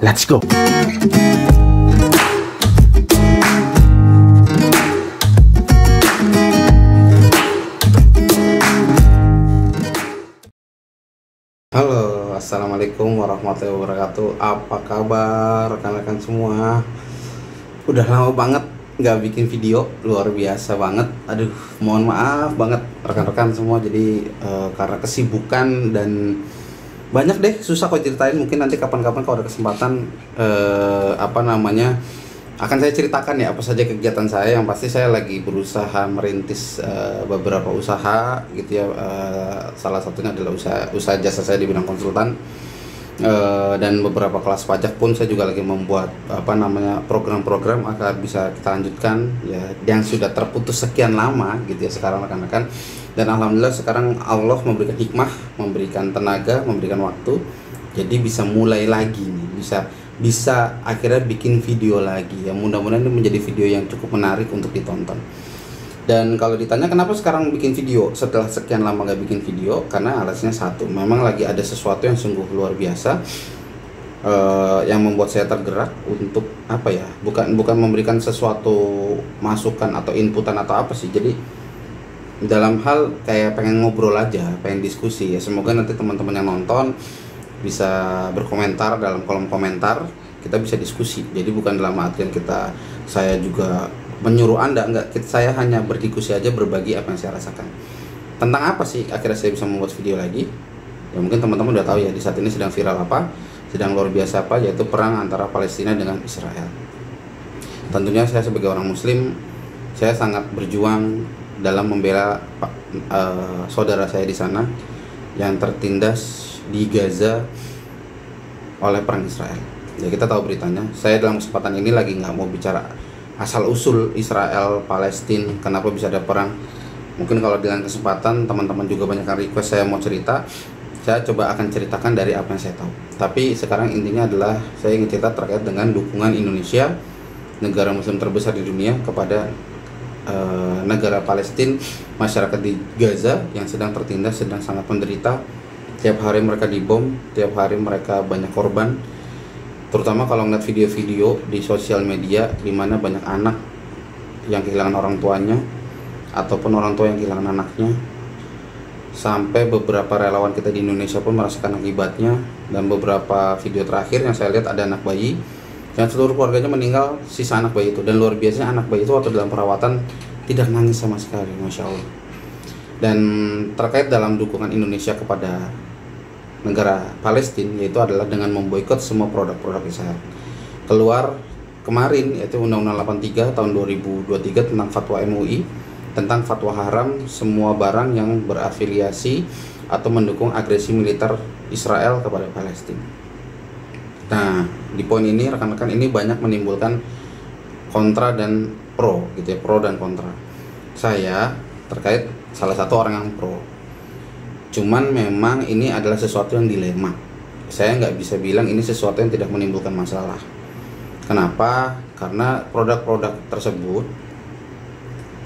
Let's go. Halo, assalamualaikum warahmatullahi wabarakatuh. Apa kabar rekan-rekan semua? Udah lama banget nggak bikin video, luar biasa banget. Aduh, mohon maaf banget rekan-rekan semua. Jadi karena kesibukan dan banyak deh, susah kok ceritain. Mungkin nanti kapan-kapan kalau ada kesempatan akan saya ceritakan ya apa saja kegiatan saya. Yang pasti saya lagi berusaha merintis beberapa usaha gitu ya. Salah satunya adalah usaha jasa saya di bidang konsultan, dan beberapa kelas pajak pun saya juga lagi membuat program-program agar bisa kita lanjutkan ya, yang sudah terputus sekian lama gitu ya sekarang rekan-rekan. Dan alhamdulillah sekarang Allah memberikan hikmah, memberikan tenaga, memberikan waktu, jadi bisa mulai lagi nih, bisa akhirnya bikin video lagi ya. Mudah-mudahan ini menjadi video yang cukup menarik untuk ditonton. Dan kalau ditanya kenapa sekarang bikin video setelah sekian lama gak bikin video, karena alasannya satu, memang lagi ada sesuatu yang sungguh luar biasa yang membuat saya tergerak untuk bukan memberikan sesuatu masukan atau inputan atau apa sih. Jadi dalam hal kayak pengen ngobrol aja, pengen diskusi ya. Semoga nanti teman-teman yang nonton bisa berkomentar dalam kolom komentar, kita bisa diskusi. Jadi bukan dalam artian saya juga menyuruh Anda, enggak, saya hanya berdiskusi aja, berbagi apa yang saya rasakan. Tentang apa sih akhirnya saya bisa membuat video lagi? Ya mungkin teman-teman udah tahu ya, di saat ini sedang viral sedang luar biasa yaitu perang antara Palestina dengan Israel. Tentunya saya sebagai orang muslim, saya sangat berjuang dalam membela saudara saya di sana yang tertindas di Gaza oleh perang Israel. Ya kita tahu beritanya. Saya dalam kesempatan ini lagi nggak mau bicara asal usul Israel Palestina, kenapa bisa ada perang. Mungkin kalau dengan kesempatan teman-teman juga banyak yang request saya mau cerita, saya coba akan ceritakan dari apa yang saya tahu. Tapi sekarang intinya adalah saya ingin cerita terkait dengan dukungan Indonesia, negara muslim terbesar di dunia, kepada negara Palestina, masyarakat di Gaza yang sedang tertindas, sedang sangat menderita. Tiap hari mereka dibom, tiap hari mereka banyak korban. Terutama kalau ngeliat video-video di sosial media di mana banyak anak yang kehilangan orang tuanya ataupun orang tua yang kehilangan anaknya. Sampai beberapa relawan kita di Indonesia pun merasakan akibatnya. Dan beberapa video terakhir yang saya lihat ada anak bayi yang seluruh keluarganya meninggal, sisa anak bayi itu. Dan luar biasanya anak bayi itu waktu dalam perawatan tidak nangis sama sekali, Masya Allah. Dan terkait dalam dukungan Indonesia kepada negara Palestina, yaitu adalah dengan memboikot semua produk-produk Israel. Keluar kemarin yaitu Undang-Undang 83 tahun 2023 tentang fatwa MUI, tentang fatwa haram semua barang yang berafiliasi atau mendukung agresi militer Israel kepada Palestina. Nah, di poin ini rekan-rekan ini banyak menimbulkan kontra dan pro gitu ya, pro dan kontra. Saya terkait salah satu orang yang pro. Cuman memang ini adalah sesuatu yang dilema. Saya nggak bisa bilang ini sesuatu yang tidak menimbulkan masalah. Kenapa? Karena produk-produk tersebut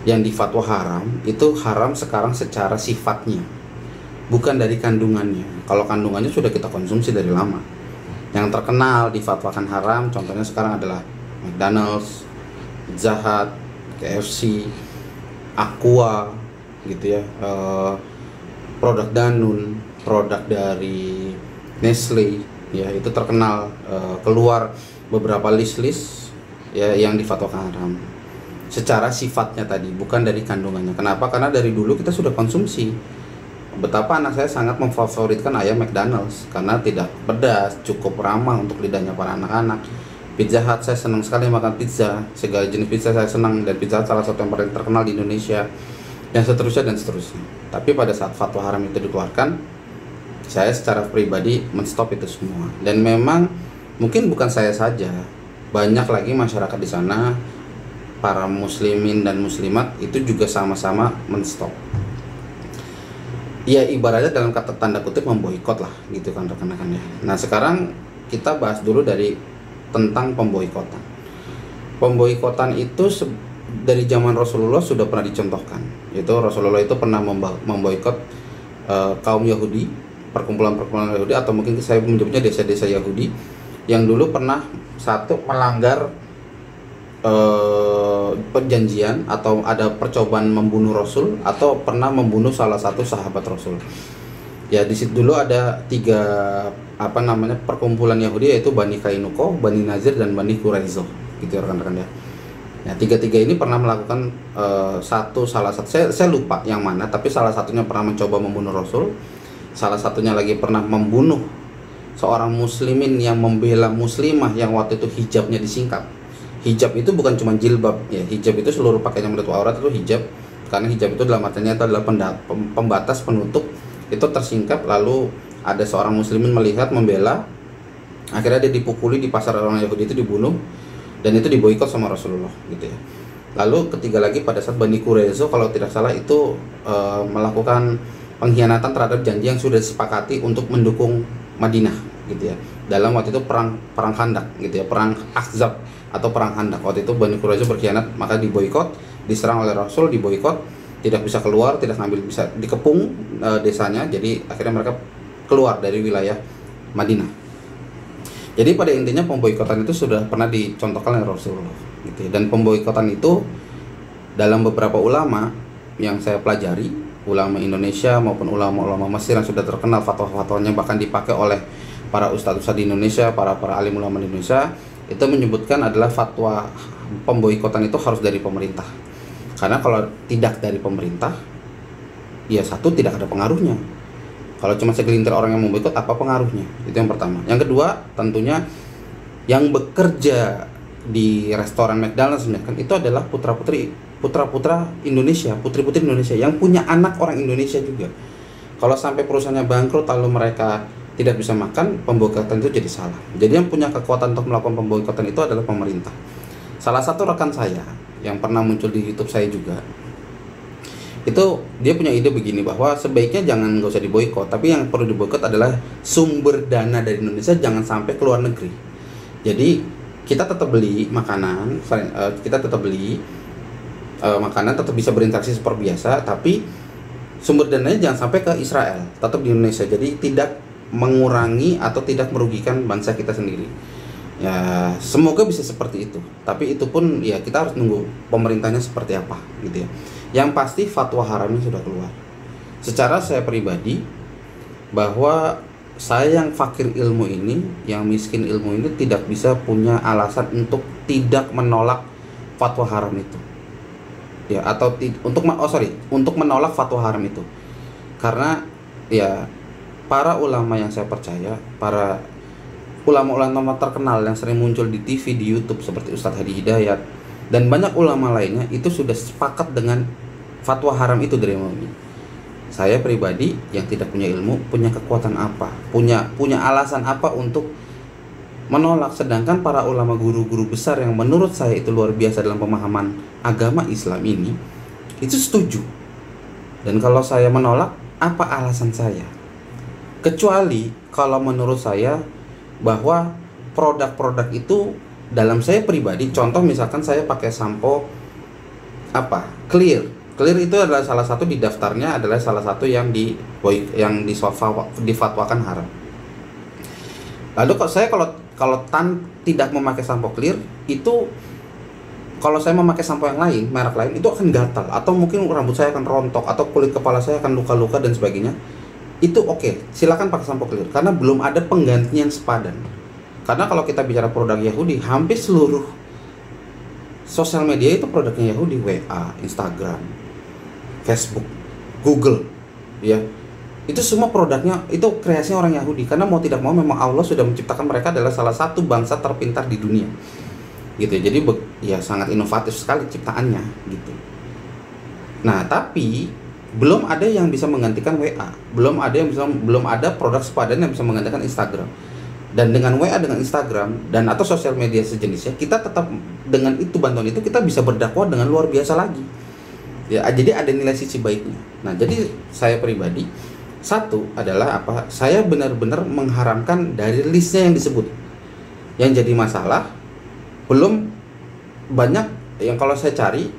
yang difatwa haram, itu haram sekarang secara sifatnya, bukan dari kandungannya. Kalau kandungannya sudah kita konsumsi dari lama. Yang terkenal difatwakan haram contohnya sekarang adalah McDonald's, Pizza Hut, KFC, Aqua gitu ya, produk Danone, produk dari Nestle ya, itu terkenal. Keluar beberapa list ya yang difatwakan haram secara sifatnya tadi, bukan dari kandungannya. Kenapa? Karena dari dulu kita sudah konsumsi. Betapa anak saya sangat memfavoritkan ayam McDonald's karena tidak pedas, cukup ramah untuk lidahnya para anak-anak. Pizza Hut, saya senang sekali makan pizza, segala jenis pizza saya senang, dan Pizza Hut salah satu yang paling terkenal di Indonesia, dan seterusnya dan seterusnya. Tapi pada saat fatwa haram itu dikeluarkan, saya secara pribadi menstop itu semua. Dan memang mungkin bukan saya saja, banyak lagi masyarakat di sana, para muslimin dan muslimat itu juga sama-sama menstop. Ya ibaratnya dalam kata tanda kutip memboikot lah gitu kan rekan-rekan ya. Nah sekarang kita bahas dulu tentang pemboikotan. Pemboikotan itu dari zaman Rasulullah sudah pernah dicontohkan. Itu Rasulullah itu pernah memboikot kaum Yahudi, perkumpulan-perkumpulan Yahudi, atau mungkin saya menyebutnya desa-desa Yahudi yang dulu pernah satu melanggar perjanjian atau ada percobaan membunuh Rasul atau pernah membunuh salah satu sahabat Rasul. Ya di situ dulu ada 3 perkumpulan Yahudi, yaitu Bani Kainuko, Bani Nazir, dan Bani Quraizo, gitu ya rekan-rekan ya. Nah 3 ini pernah melakukan salah satu saya lupa yang mana, tapi salah satunya pernah mencoba membunuh Rasul, salah satunya lagi pernah membunuh seorang muslimin yang membela muslimah yang waktu itu hijabnya disingkap. Hijab itu bukan cuma jilbab ya, hijab itu seluruh pakaian yang menutup aurat itu hijab, karena hijab itu dalam artinya itu adalah pembatas, penutup, itu tersingkap. Lalu ada seorang muslimin melihat, membela, akhirnya dia dipukuli di pasar orang Yahudi, itu dibunuh, dan itu diboikot sama Rasulullah gitu ya. Lalu ketiga lagi pada saat Bani Quraizo kalau tidak salah itu melakukan pengkhianatan terhadap janji yang sudah disepakati untuk mendukung Madinah gitu ya. Dalam waktu itu perang Khandak gitu ya, perang Ahzab atau perang Khandak. Waktu itu Bani Quraizo berkhianat, maka diboikot, diserang oleh Rasul, diboikot, tidak bisa keluar, tidak ngambil, bisa dikepung desanya. Jadi akhirnya mereka keluar dari wilayah Madinah. Jadi pada intinya pemboikotan itu sudah pernah dicontohkan oleh Rasulullah gitu ya. Dan pemboikotan itu dalam beberapa ulama yang saya pelajari, ulama Indonesia maupun ulama-ulama Mesir yang sudah terkenal fatwa-fatwanya, bahkan dipakai oleh para ustadz-ustadz di Indonesia, para alim ulama di Indonesia, itu menyebutkan adalah fatwa pemboikotan itu harus dari pemerintah. Karena kalau tidak dari pemerintah, ya satu, tidak ada pengaruhnya. Kalau cuma segelintir orang yang memboikot, apa pengaruhnya? Itu yang pertama. Yang kedua, tentunya yang bekerja di restoran McDonald's kan itu adalah putra-putra Indonesia, putri-putri Indonesia yang punya anak orang Indonesia juga. Kalau sampai perusahaannya bangkrut lalu mereka tidak bisa makan, pemboikotan itu jadi salah. Jadi yang punya kekuatan untuk melakukan pemboikotan itu adalah pemerintah. Salah satu rekan saya yang pernah muncul di YouTube saya juga, itu dia punya ide begini, bahwa sebaiknya nggak usah diboikot, tapi yang perlu diboikot adalah sumber dana dari Indonesia jangan sampai ke luar negeri. Jadi kita tetap beli makanan, makanan tetap bisa berinteraksi seperti biasa, tapi sumber dananya jangan sampai ke Israel, tetap di Indonesia. Jadi tidak mengurangi atau tidak merugikan bangsa kita sendiri. Ya semoga bisa seperti itu, tapi itu pun ya kita harus nunggu pemerintahnya seperti apa gitu ya. Yang pasti fatwa haramnya sudah keluar. Secara saya pribadi, bahwa saya yang fakir ilmu ini, yang miskin ilmu ini, tidak bisa punya alasan untuk tidak menolak fatwa haram itu ya, atau untuk menolak fatwa haram itu. Karena ya para ulama yang saya percaya, para ulama-ulama terkenal yang sering muncul di TV, di YouTube seperti Ustadz Hadi Hidayat dan banyak ulama lainnya, itu sudah sepakat dengan fatwa haram itu dari MUI. Saya pribadi yang tidak punya ilmu, punya kekuatan apa, punya alasan apa untuk menolak? Sedangkan para ulama guru-guru besar yang menurut saya itu luar biasa dalam pemahaman agama Islam ini, itu setuju. Dan kalau saya menolak, apa alasan saya? Kecuali kalau menurut saya bahwa produk-produk itu, dalam saya pribadi, contoh misalkan saya pakai sampo Clear itu adalah salah satu di daftarnya, adalah salah satu yang difatwakan haram. Lalu kalau tidak memakai sampo Clear itu, kalau saya memakai sampo yang lain, merek lain, itu akan gatal, atau mungkin rambut saya akan rontok, atau kulit kepala saya akan luka-luka dan sebagainya. Itu oke, silakan pakai sampo Clear, karena belum ada penggantian sepadan. Karena kalau kita bicara produk Yahudi, hampir seluruh sosial media itu produknya Yahudi, WA, Instagram, Facebook, Google, ya. Itu semua produknya itu kreasinya orang Yahudi, karena mau tidak mau memang Allah sudah menciptakan mereka adalah salah satu bangsa terpintar di dunia. Gitu. Jadi ya sangat inovatif sekali ciptaannya gitu. Nah, tapi belum ada yang bisa menggantikan WA, belum ada produk sepadan yang bisa menggantikan Instagram. Dan dengan WA, dengan Instagram dan atau sosial media sejenisnya, kita tetap dengan itu, bantuan itu kita bisa berdakwah dengan luar biasa lagi. Ya, jadi ada nilai sisi baiknya. Nah, jadi saya pribadi, satu adalah saya benar-benar mengharamkan dari listnya yang disebut. Yang jadi masalah, belum banyak yang kalau saya cari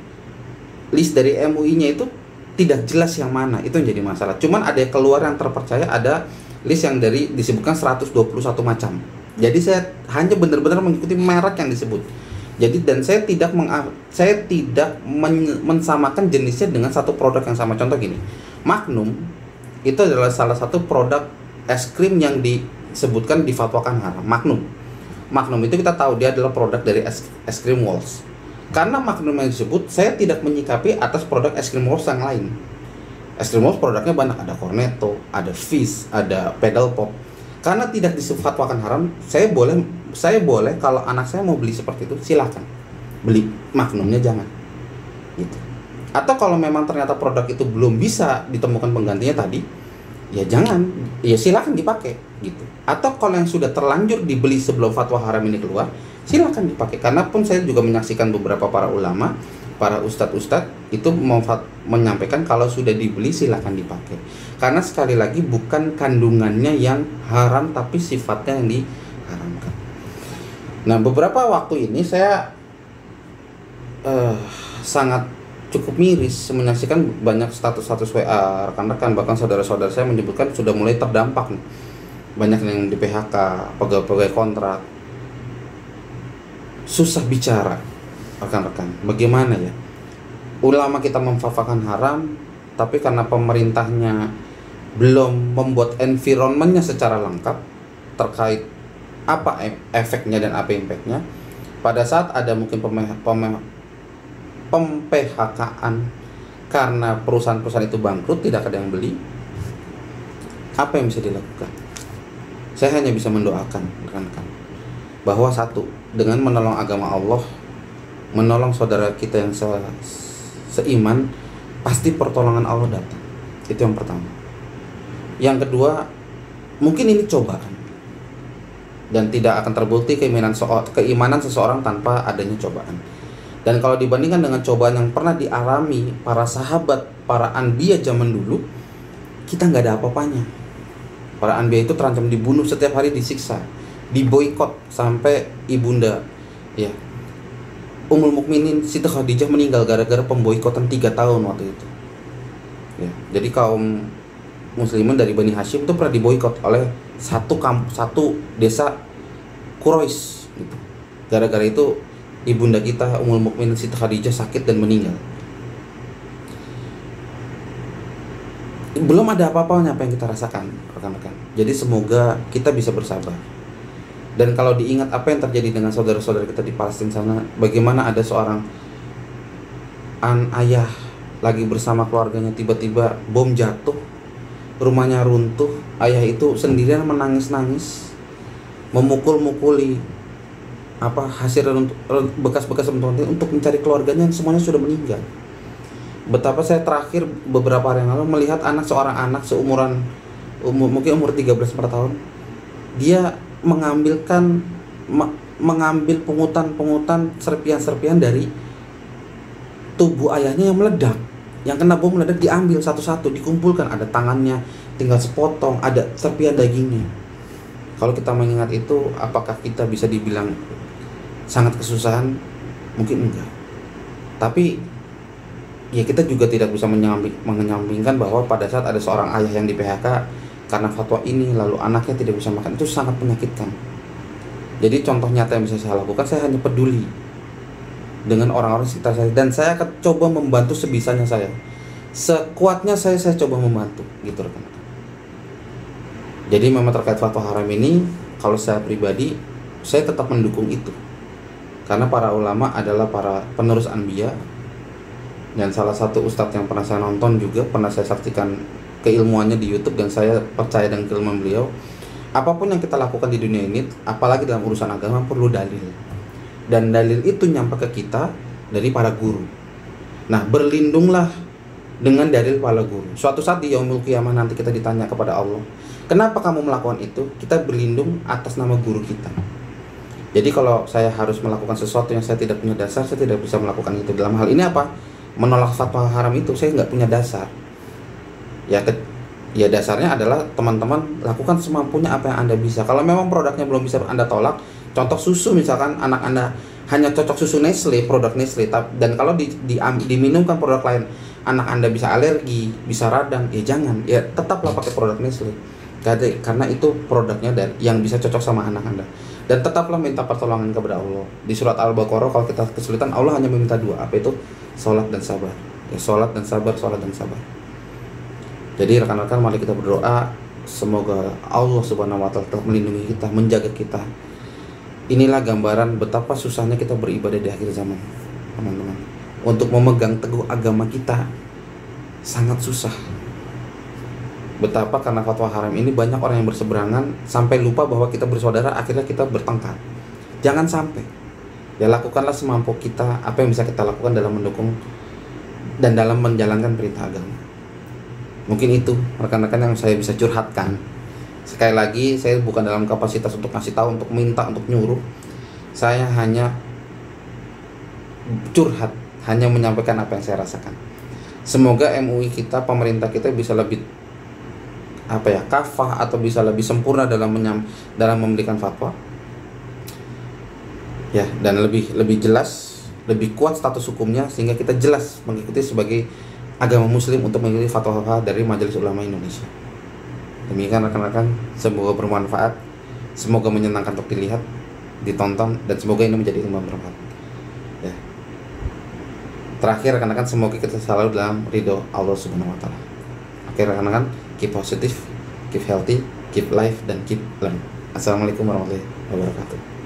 list dari MUI-nya itu tidak jelas yang mana, itu yang jadi masalah. Cuman ada yang keluar yang terpercaya, ada list yang disebutkan 121 macam Jadi saya hanya benar-benar mengikuti merek yang disebut. Jadi dan saya tidak mensamakan jenisnya dengan satu produk yang sama. Contoh gini, Magnum itu adalah salah satu produk es krim yang disebutkan difatwakan haram. Magnum itu kita tahu dia adalah produk dari es krim Walls. Karena Magnum yang disebut, saya tidak menyikapi atas produk es krim Walls yang lain. Es krim Walls produknya banyak, ada Cornetto, ada Fizz, ada Pedal Pop. Karena tidak difatwakan haram, saya boleh kalau anak saya mau beli seperti itu, silakan beli. Magnumnya jangan gitu. Atau kalau memang ternyata produk itu belum bisa ditemukan penggantinya tadi, ya jangan, ya silakan dipakai gitu. Atau kalau yang sudah terlanjur dibeli sebelum fatwa haram ini keluar, silakan dipakai. Karena pun saya juga menyaksikan beberapa para ulama, para ustadz itu menyampaikan kalau sudah dibeli silakan dipakai. Karena sekali lagi bukan kandungannya yang haram, tapi sifatnya yang diharamkan. Nah, beberapa waktu ini saya sangat cukup miris menyaksikan banyak status WA rekan-rekan, bahkan saudara-saudara saya menyebutkan sudah mulai terdampak nih. Banyak yang di PHK, pegawai kontrak. Susah bicara rekan-rekan. Bagaimana ya? Ulama kita memfatwakan haram, tapi karena pemerintahnya belum membuat environmentnya secara lengkap terkait apa efeknya dan apa impactnya. Pada saat ada mungkin pem-PHK-an karena perusahaan-perusahaan itu bangkrut, tidak ada yang beli, apa yang bisa dilakukan? Saya hanya bisa mendoakan rekan-rekan bahwa satu, dengan menolong agama Allah, menolong saudara kita yang seiman, pasti pertolongan Allah datang. Itu yang pertama. Yang kedua, mungkin ini cobaan dan tidak akan terbukti keimanan seseorang tanpa adanya cobaan. Dan kalau dibandingkan dengan cobaan yang pernah dialami para sahabat, para anbiya zaman dulu, kita nggak ada apa-apanya. Para anbiya itu terancam dibunuh, setiap hari disiksa, diboikot, sampai ibunda ya Ummul Mukminin Siti Khadijah meninggal gara-gara pemboikotan 3 tahun waktu itu. Ya, jadi kaum muslimin dari Bani Hashim itu pernah diboikot oleh satu desa Quraisy gitu. Gara-gara itu ibunda kita Ummul Mukminin Siti Khadijah sakit dan meninggal. Belum ada apa-apanya apa yang kita rasakan, rekan-rekan. Jadi semoga kita bisa bersabar. Dan kalau diingat apa yang terjadi dengan saudara-saudara kita di Palestina sana, bagaimana ada seorang ayah lagi bersama keluarganya, tiba-tiba bom jatuh, rumahnya runtuh, ayah itu sendirian menangis-nangis, memukul-mukuli hasil bekas-bekas runtuhan untuk mencari keluarganya yang semuanya sudah meninggal. Betapa saya terakhir beberapa hari yang lalu melihat seorang anak seumuran mungkin umur 13-14 tahun, dia mengambil pungutan serpian dari tubuh ayahnya yang meledak, yang kena bom meledak, diambil satu-satu, dikumpulkan, ada tangannya tinggal sepotong, ada serpian dagingnya. Kalau kita mengingat itu, apakah kita bisa dibilang sangat kesusahan? Mungkin enggak. Tapi ya kita juga tidak bisa menyampingkan bahwa pada saat ada seorang ayah yang di PHK karena fatwa ini, lalu anaknya tidak bisa makan, itu sangat menyakitkan. Jadi contoh nyata yang bisa saya lakukan, saya hanya peduli dengan orang-orang sekitar saya, dan saya akan coba membantu sebisanya saya, sekuatnya saya coba membantu gitu rekan. Jadi memang terkait fatwa haram ini, kalau saya pribadi, saya tetap mendukung itu, karena para ulama adalah para penerus anbiya. Dan salah satu ustadz yang pernah saya nonton juga, pernah saya saksikan keilmuannya di YouTube, dan saya percaya dengan keilmuan beliau. Apapun yang kita lakukan di dunia ini, apalagi dalam urusan agama, perlu dalil. Dan dalil itu nyampe ke kita dari para guru. Nah, berlindunglah dengan dalil para guru. Suatu saat di yaumul qiyamah nanti kita ditanya kepada Allah, kenapa kamu melakukan itu? Kita berlindung atas nama guru kita. Jadi kalau saya harus melakukan sesuatu yang saya tidak punya dasar, saya tidak bisa melakukan itu. Dalam hal ini apa? Menolak fatwa haram itu, saya nggak punya dasar. Ya dasarnya adalah teman-teman lakukan semampunya apa yang Anda bisa. Kalau memang produknya belum bisa Anda tolak, contoh susu misalkan, anak Anda hanya cocok susu Nestle, produk Nestle, dan kalau diminumkan produk lain, anak Anda bisa alergi, bisa radang, ya jangan, ya tetaplah pakai produk Nestle. Karena itu produknya dan yang bisa cocok sama anak Anda. Dan tetaplah minta pertolongan kepada Allah. Di surat Al-Baqarah kalau kita kesulitan, Allah hanya meminta dua, apa itu? Salat dan sabar. Ya, salat dan sabar, salat dan sabar. Jadi rekan-rekan, mari kita berdoa semoga Allah Subhanahu wa taala tetap melindungi kita, menjaga kita. Inilah gambaran betapa susahnya kita beribadah di akhir zaman, teman-teman. Untuk memegang teguh agama kita sangat susah. Betapa karena fatwa haram ini banyak orang yang berseberangan sampai lupa bahwa kita bersaudara, akhirnya kita bertengkar. Jangan sampai. Ya, lakukanlah semampu kita apa yang bisa kita lakukan dalam mendukung dan dalam menjalankan perintah agama. Mungkin itu rekan-rekan yang saya bisa curhatkan. Sekali lagi, saya bukan dalam kapasitas untuk ngasih tahu, untuk minta, untuk nyuruh. Saya hanya curhat, hanya menyampaikan apa yang saya rasakan. Semoga MUI kita, pemerintah kita bisa lebih kafah atau bisa lebih sempurna dalam memberikan fatwa. Ya, dan lebih jelas, lebih kuat status hukumnya sehingga kita jelas mengikuti sebagai agama muslim untuk mengikuti fatwa dari Majelis Ulama Indonesia. Demikian rekan-rekan, semoga bermanfaat, semoga menyenangkan untuk dilihat, ditonton, dan semoga ini menjadi ilmu bermanfaat. Ya. Terakhir rekan-rekan, semoga kita selalu dalam ridho Allah Subhanahu wa taala. Oke rekan-rekan, keep positive, keep healthy, keep life, dan keep learn. Assalamualaikum warahmatullahi wabarakatuh.